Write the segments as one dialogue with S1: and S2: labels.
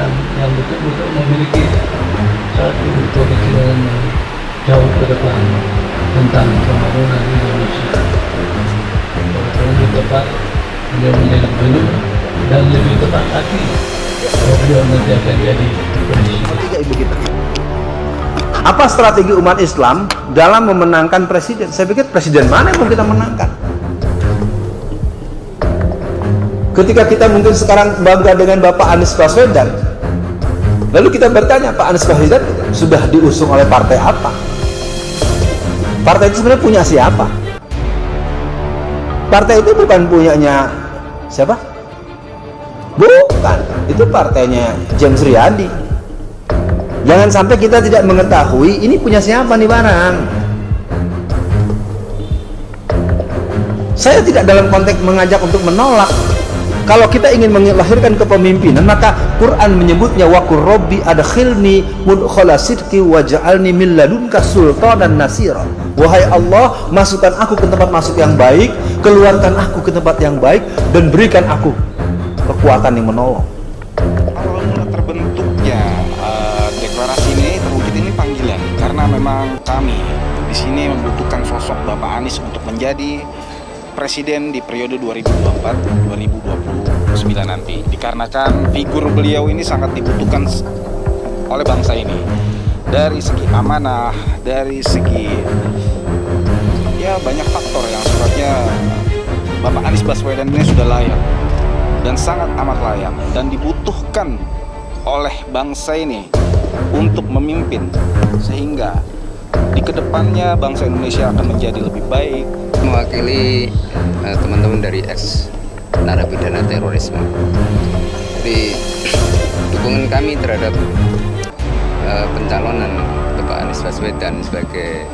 S1: pemerintahan yang betul-betul memiliki satu pemikiran yang jauh ke depan tentang pembangunan Indonesia. Kalau lebih tepat, beliau menjadi gubernur, dan lebih tepat lagi, beliau nanti akan jadi presiden.
S2: Tiga ibu kita. Apa strategi umat Islam dalam memenangkan presiden? Saya pikir presiden mana yang mau kita menangkan? Ketika kita mungkin sekarang bangga dengan Bapak Anies Baswedan, lalu kita bertanya, Pak Anies Baswedan sudah diusung oleh partai apa? Partai itu sebenarnya punya siapa? Partai itu bukan punyanya siapa? Bukan, itu partainya James Riyadi. Jangan sampai kita tidak mengetahui ini punya siapa nih barang. Saya tidak dalam konteks mengajak untuk menolak. Kalau kita ingin melahirkan kepemimpinan, maka Quran menyebutnya waqur rabbi adkhilni mudkhala sidqi waj'alni min ladunka sultanan nasira. Wahai Allah, masukkan aku ke tempat masuk yang baik, keluarkan aku ke tempat yang baik, dan berikan aku kekuatan yang menolong.
S3: Awal mula terbentuknya deklarasi ini terwujud ini panggilan, karena memang kami di sini membutuhkan sosok Bapak Anies untuk menjadi presiden di periode 2024-2029 nanti, dikarenakan figur beliau ini sangat dibutuhkan oleh bangsa ini dari segi amanah, dari segi ya banyak faktor yang sifatnya Bapak Anies Baswedan ini sudah layak dan sangat amat layak dan dibutuhkan oleh bangsa ini untuk memimpin, sehingga di kedepannya bangsa Indonesia akan menjadi lebih baik.
S4: Mewakili teman-teman dari ex narapidana terorisme. Jadi dukungan kami terhadap pencalonan Bapak Anies Baswedan sebagai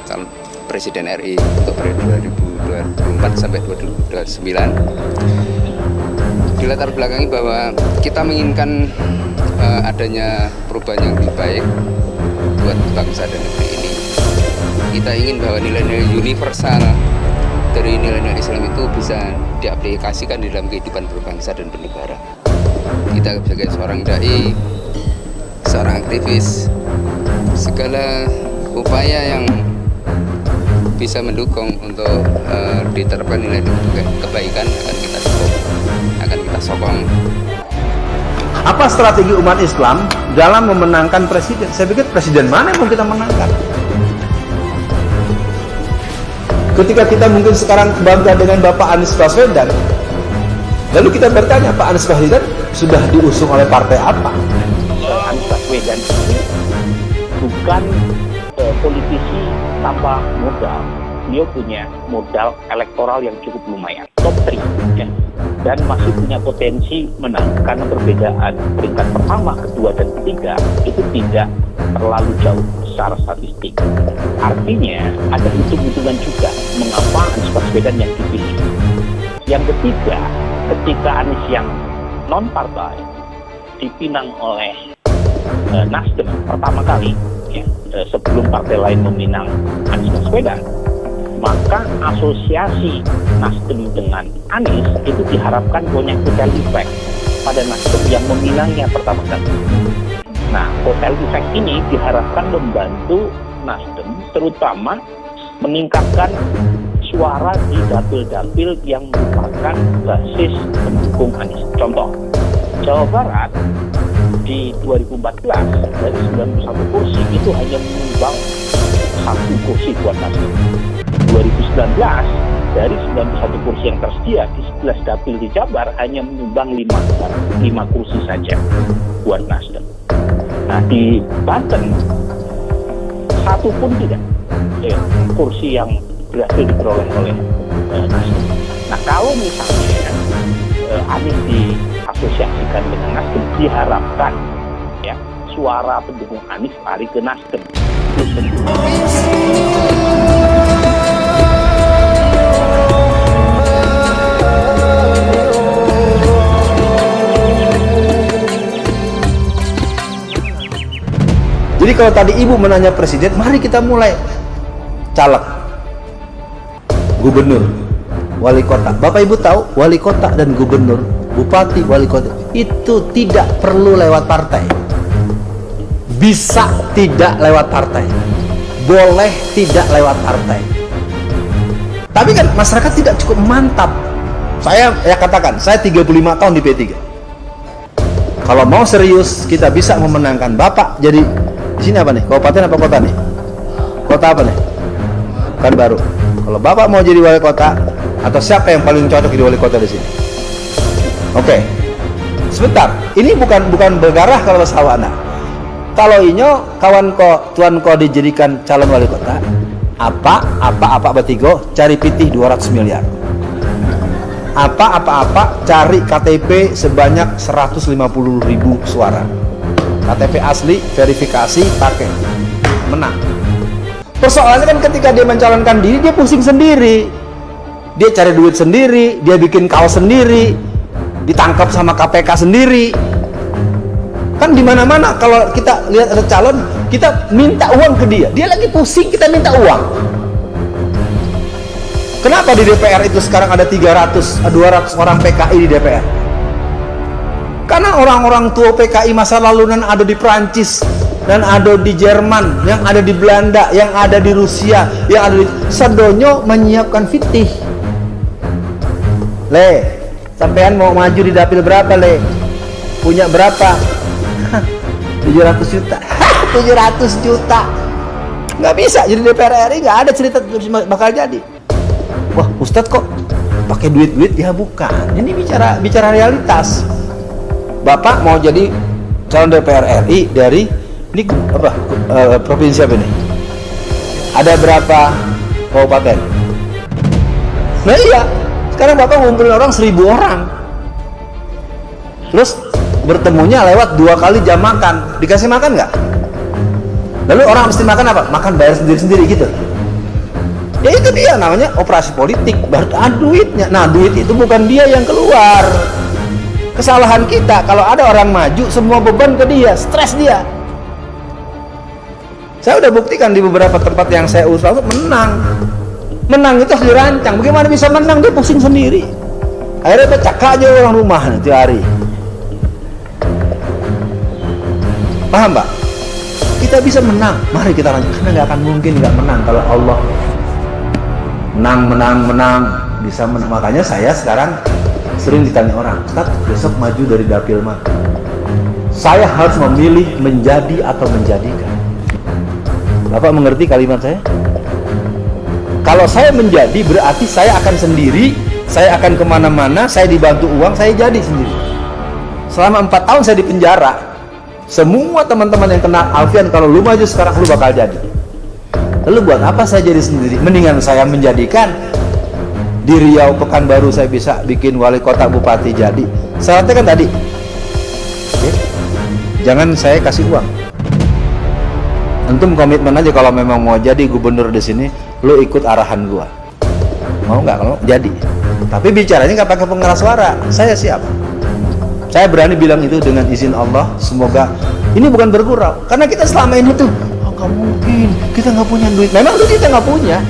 S4: calon Presiden RI untuk periode 2024 sampai 2029 dilatar belakangi bahwa kita menginginkan adanya perubahan yang lebih baik buat bangsa dan negeri ini. Kita ingin bahwa nilai-nilai universal dari nilai-nilai Islam itu bisa diaplikasikan di dalam kehidupan berbangsa dan bernegara. Kita sebagai seorang dai, seorang aktivis, segala upaya yang bisa mendukung untuk diterapkan nilai kebaikan akan kita sokong.
S2: Apa strategi umat Islam dalam memenangkan presiden? Saya pikir presiden mana yang mau kita menangkan? Ketika kita mungkin sekarang bangga dengan Bapak Anies Baswedan, lalu kita bertanya, Pak Anies Baswedan sudah diusung oleh partai apa?
S5: Anies Baswedan ini bukan politisi tanpa modal. Beliau punya modal elektoral yang cukup lumayan, top 3 ya. Dan masih punya potensi menang karena perbedaan peringkat pertama, kedua, dan ketiga itu tidak terlalu jauh secara statistik. Artinya ada hitung-hitungan juga mengapa Anies Baswedan yang dipilih. Yang ketiga, ketika Anies yang non-partai dipinang oleh Nasdem pertama kali ya, sebelum partai lain meminang Anies Baswedan, maka asosiasi Nasdem dengan Anies itu diharapkan punya kotel efek pada Nasdem yang meminangnya pertama kali. Nah, kotel efek ini diharapkan membantu Nasdem terutama meningkatkan suara di dapil-dapil yang merupakan basis pendukung Anies. Contoh, Jawa Barat di 2014 dari 91 kursi itu hanya menyumbang 1 kursi buat Nasdem. 2019 dari 91 kursi yang tersedia di 11 dapil di Jabar hanya menyumbang 5 kursi saja buat Nasdem. Nah, di Banten satu pun tidak kursi yang berhasil diperoleh oleh Nasdem. Nah, kalau misalnya Anies diasosiasikan dengan Nasdem, diharapkan ya suara pendukung Anies lari ke Nasdem.
S2: Jadi kalau tadi ibu menanya presiden, mari kita mulai caleg, gubernur, wali kota. Bapak ibu tahu wali kota dan gubernur, bupati, wali kota itu tidak perlu lewat partai. Bisa tidak lewat partai, boleh tidak lewat partai. Tapi kan masyarakat tidak cukup mantap. Saya katakan, saya 35 tahun di P3. Kalau mau serius kita bisa memenangkan Bapak jadi di sini apa nih? Kabupaten apa kota nih? Kota apa nih? Kan baru. Kalau Bapak mau jadi wali kota, atau siapa yang paling cocok jadi wali kota di sini? Oke. Sebentar. Ini bukan bergarah kalau sawana. Kalau inyo kawan ko tuan ko dijadikan calon wali kota, apa betigo cari pitih 200 miliar. Apa cari KTP sebanyak 150.000 suara. KTP asli, verifikasi, pakai, menang. Persoalannya kan ketika dia mencalonkan diri, dia pusing sendiri, dia cari duit sendiri, dia bikin kaos sendiri, ditangkap sama KPK sendiri. Kan di mana-mana kalau kita lihat ada calon, kita minta uang ke dia, dia lagi pusing, kita minta uang. Kenapa di DPR itu sekarang ada 200 orang PKI di DPR? Karena orang-orang tua PKI masa lalu dan ada di Prancis, dan ada di Jerman, yang ada di Belanda, yang ada di Rusia, yang ada di Sadonyo menyiapkan fitih. Le, sampean mau maju di dapil berapa, Le? Punya berapa? 700 juta. 700 juta. Nggak bisa jadi DPR RI, nggak ada cerita bakal jadi. Wah, Ustadz kok pakai duit-duit? Ya bukan. Ini bicara realitas. Bapak mau jadi calon DPR RI dari ini apa? Provinsi apa ini? Ada berapa kabupaten? Nah iya, sekarang Bapak ngumpulin orang 1.000 orang. Terus bertemunya lewat 2 kali jam makan. Dikasih makan nggak? Lalu orang mesti makan apa? Makan bayar sendiri-sendiri gitu. Ya itu dia namanya operasi politik, baru duitnya. Nah duit itu bukan dia yang keluar. Kesalahan kita kalau ada orang maju, semua beban ke dia, stres dia. Saya udah buktikan di beberapa tempat yang saya usul menang. Menang itu harus dirancang. Bagaimana bisa menang? Dia pusing sendiri. Akhirnya pecah aja orang rumah nanti hari. Paham, Pak? Kita bisa menang. Mari kita lanjut. Karena nggak akan mungkin nggak menang kalau Allah menang bisa menang. Makanya saya sekarang sering ditanya orang, Ustaz, besok maju dari dapil mana? Saya harus memilih menjadi atau menjadikan. Bapak mengerti kalimat saya? Kalau saya menjadi berarti saya akan sendiri, saya akan kemana-mana, saya dibantu uang, saya jadi sendiri. Selama 4 tahun saya di penjara, semua teman-teman yang kenal Alfian, kalau lu maju sekarang lu bakal jadi. Lalu buat apa saya jadi sendiri? Mendingan saya menjadikan. Di Riau, Pekanbaru saya bisa bikin wali kota, bupati jadi. Syaratnya kan tadi, oke? Jangan saya kasih uang. Antum komitmen aja kalau memang mau jadi gubernur di sini, lu ikut arahan gua. Mau nggak? Kalau jadi. Tapi bicaranya nggak pakai pengeras suara. Saya siap. Saya berani bilang itu dengan izin Allah. Semoga ini bukan bergurau. Karena kita selama ini tuh nggak mungkin, kita nggak punya duit. Memang duit kita nggak punya.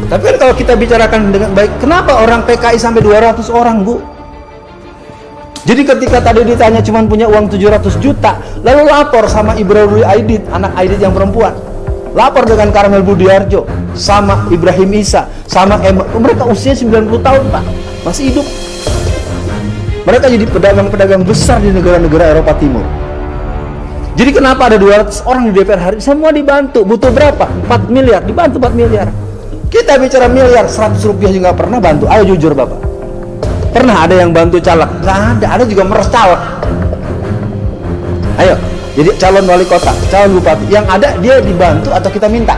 S2: Tapi kan kalau kita bicarakan dengan baik, kenapa orang PKI sampai 200 orang, Bu? Jadi ketika tadi ditanya cuma punya uang 700 juta, lalu lapor sama Ibrahim Aidit, anak Aidit yang perempuan. Lapor dengan Karmel Budiarjo, sama Ibrahim Isa, sama Emma. Mereka usia 90 tahun, Pak. Masih hidup. Mereka jadi pedagang-pedagang besar di negara-negara Eropa Timur. Jadi kenapa ada 200 orang di DPR hari? Semua dibantu. Butuh berapa? 4 miliar. Dibantu 4 miliar. Kita bicara miliar, 100 rupiah juga nggak pernah bantu. Ayo jujur Bapak. Pernah ada yang bantu caleg? Nggak ada. Ada juga meres caleg. Ayo. Jadi calon wali kota, calon bupati. Yang ada dia dibantu atau kita minta?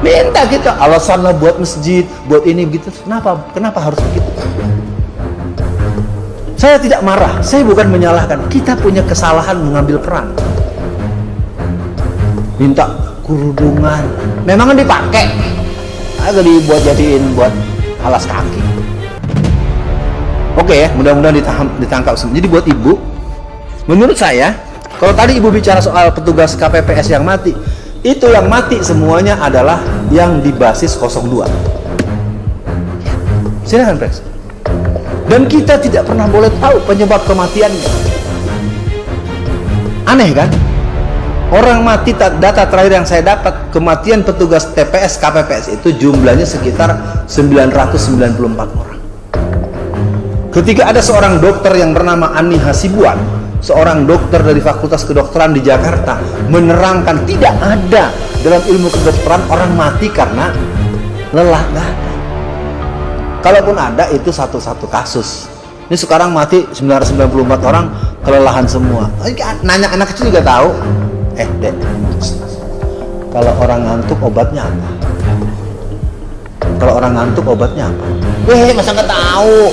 S2: Minta kita. Alasannya buat masjid, buat ini begitu. Kenapa harus begitu? Saya tidak marah, saya bukan menyalahkan. Kita punya kesalahan mengambil peran. Minta kerudungan, memang dipakai, agak dibuat jadiin buat alas kaki. Oke ya, mudah-mudahan ditangkap semua. Jadi buat ibu, menurut saya, kalau tadi ibu bicara soal petugas KPPS yang mati, itu yang mati semuanya adalah yang di basis 02. Silakan Pres. Dan kita tidak pernah boleh tahu penyebab kematiannya. Aneh kan? Orang mati, data terakhir yang saya dapat, kematian petugas TPS KPPS itu jumlahnya sekitar 994 orang. Ketika ada seorang dokter yang bernama Ani Hasibuan, seorang dokter dari Fakultas Kedokteran di Jakarta, menerangkan tidak ada dalam ilmu kedokteran orang mati karena lelah, nggak ada. Kalaupun ada, itu satu-satu kasus. Ini sekarang mati 994 orang kelelahan semua. Nanya anak kecil juga tahu. Dek, kalau orang ngantuk obatnya apa? Kalau orang ngantuk obatnya apa? Masa nggak tahu?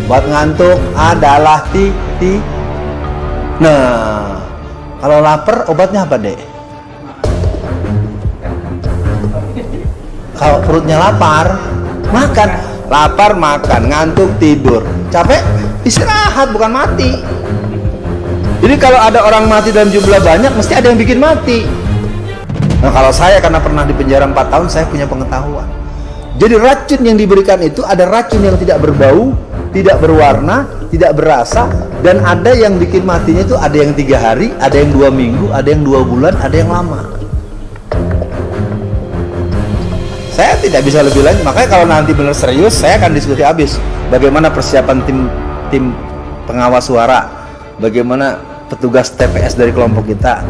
S2: Obat ngantuk adalah Nah, kalau lapar obatnya apa, Dek? Kalau perutnya lapar, makan. Lapar makan, ngantuk tidur, capek istirahat, bukan mati. Jadi kalau ada orang mati dalam jumlah banyak, mesti ada yang bikin mati. Nah, kalau saya karena pernah di penjara 4 tahun, saya punya pengetahuan. Jadi racun yang diberikan itu ada racun yang tidak berbau, tidak berwarna, tidak berasa, dan ada yang bikin matinya itu ada yang 3 hari, ada yang 2 minggu, ada yang 2 bulan, ada yang lama. Saya tidak bisa lebih lanjut, makanya kalau nanti benar serius, saya akan diskusi habis bagaimana persiapan tim pengawas suara, bagaimana petugas TPS dari kelompok kita.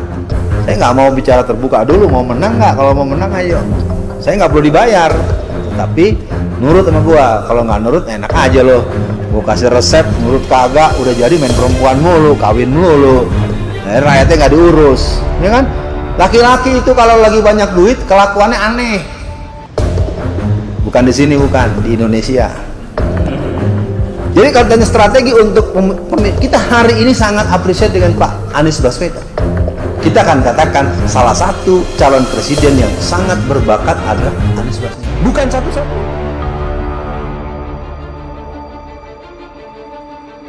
S2: Saya nggak mau bicara terbuka dulu, mau menang nggak? Kalau mau menang ayo. Saya nggak perlu dibayar, tapi nurut sama gua. Kalau nggak nurut enak aja loh. Gua kasih resep, nurut kagak, udah jadi main perempuan mulu, kawin mulu. Nah, rakyatnya nggak diurus, ya kan? Laki-laki itu kalau lagi banyak duit kelakuannya aneh. Bukan di sini, bukan di Indonesia. Jadi kalau tanya strategi untuk kita hari ini sangat appreciate dengan Pak Anies Baswedan. Kita akan katakan salah satu calon presiden yang sangat berbakat adalah Anies Baswedan. Bukan satu-satu.